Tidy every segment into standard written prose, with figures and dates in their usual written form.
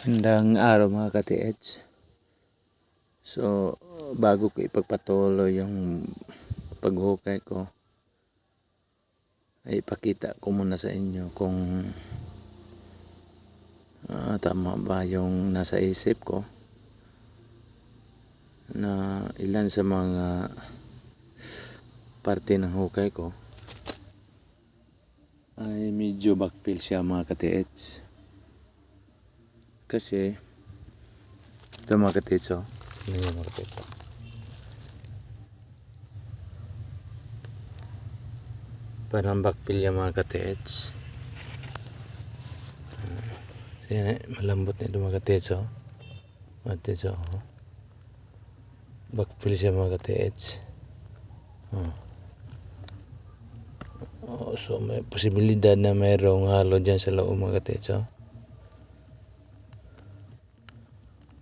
Magandang araw mga ka-TH. So, bago ko ipagpatuloy yung paghukay ko, ay ipakita ko muna sa inyo kung tama ba yung nasa isip ko na ilan sa mga parte ng hukay ko ay medyo backfill siya mga ka-TH. Kasi ito mga ka-TH, mga ka-TH, parang backfill yung mga ka-TH. Malambot na ito mga ka-TH, mga ka-TH, backfill siya mga ka-TH. So may posibilidad na mayroong halo dyan sa loob mga ka-TH.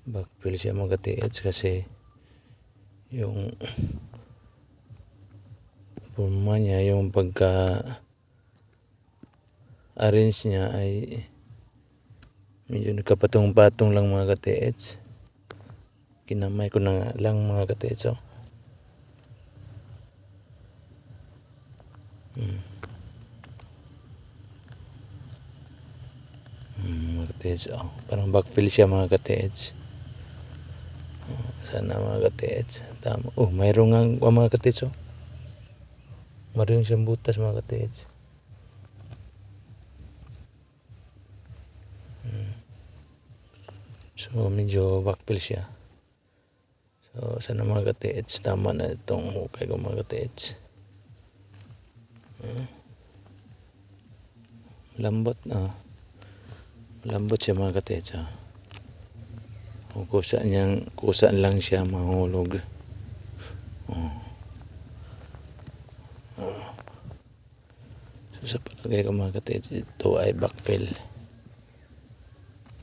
Backfill siya mga ka-TH kasi yung forma niya, yung pagka arrange niya ay medyo nagkapatong-patong lang mga ka-TH. Kinamay ko na nga lang mga ka-TH. Mga ka-TH, parang backfill siya mga ka-TH. Sana mga ka-TH tama. Mayroong nga mga ka-TH. Mayroong siyang butas mga ka-TH. So medyo backfill siya. So sana mga ka-TH tama na itong hukay ko mga ka-TH. Lambot siya mga ka-TH. Kusaan lang siya mahulog. So sa palagay ko mga ka-TH, ito ay backfill.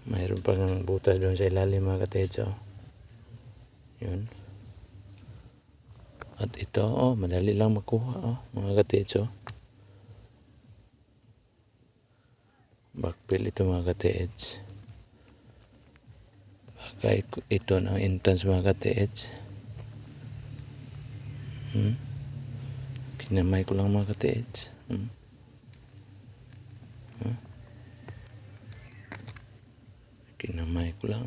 Mayroon pang butas doon sa ilalim mga ka-TH. Yun. At ito, madali lang makuha mga ka-TH. Backfill ito mga ka-TH. Bagay ito ng entrance mga ka-TH. Kinamay ko lang mga ka-TH. Kinamay ko lang.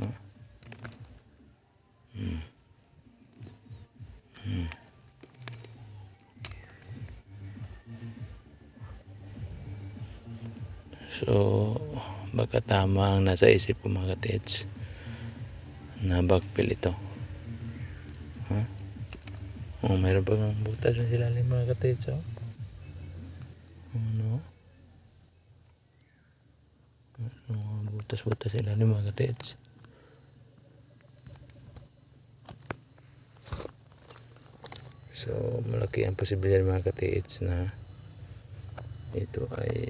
So baka tama ang nasa isip ko mga ka-TH na backfill ito. Mayroon pa ng butas na sila mga ka-TH. Butas-butas sila mga ka-TH. So malaki ang posibilidad mga ka-TH na ito ay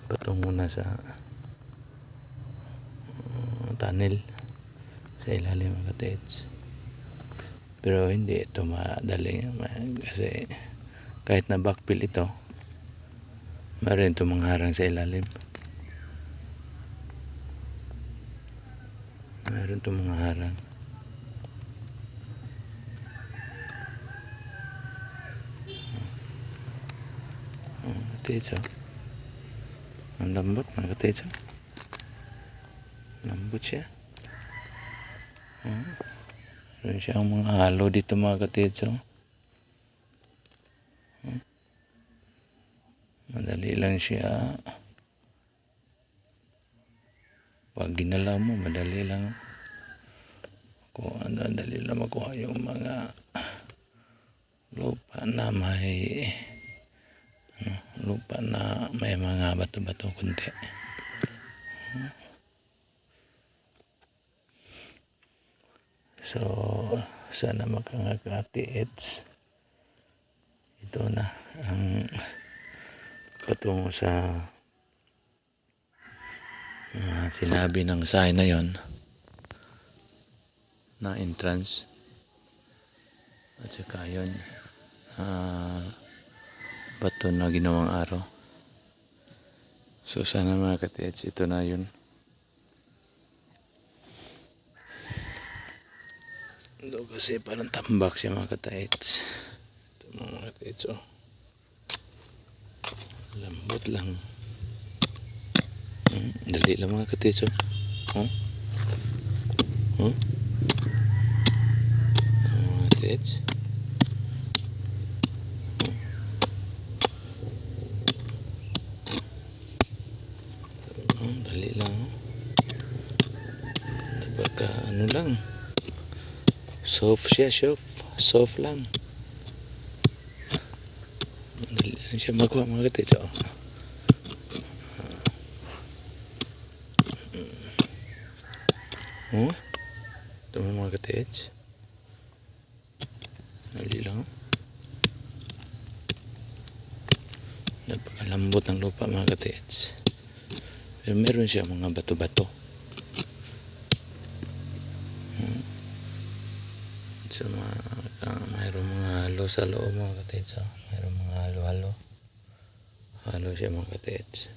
patungo na sa tunnel sa ilalim mga ka-TH. Pero hindi ito madali kasi kahit na backfill ito, mayroon itong mga harang sa ilalim. Mayroon itong mga harang. Ka-TH, ang lambot mga ka-TH. Lambot siya. Meron siyang mga halo dito mga ka-TH. Madali lang siya. Pag ginala mo, madali lang. Madali lang makuha yung mga lupa na may mga bato-bato kunti. So sana makaka-TH. Ito na ang patungo sa sinabi ng sign na yon na entrance at saka yun bato na ginawang araw. So sana mga ka-TH ito na yun. Ito kasi parang tambak siya mga kataits. Ito mga kataits oh. Lambot lang. Dali lang mga kataits oh. Oh? Oh? Mga kataits. Dali lang oh. Napaka ano lang. Soft siya, soft lang. Dali lang siya makuha mga kataits oh. Oh? Ito mga kataits. Dali lang oh. Napakalambot ng lupa mga kataits. Pero meron siya mga bato-bato. So, mayroong mga halo sa loob mga kataits. Mayroong mga halo-halo. Halo siya mga kataits.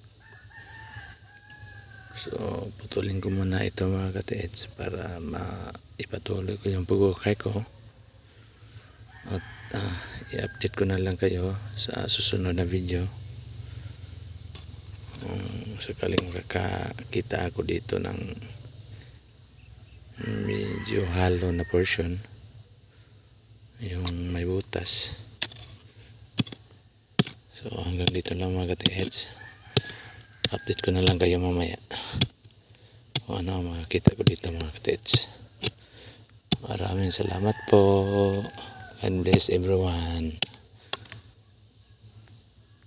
So, putulin ko muna ito mga kataits para ipatuloy ko yung pagkukay ko. At i-update ko na lang kayo sa susunod na video. Kung sakaling makakita ako dito ng medyo halo na portion, yung may butas. So hanggang dito lang mga kataits. Update ko na lang kayo mamaya kung ano makakita ko dito mga kataits. Maraming salamat po. God bless everyone.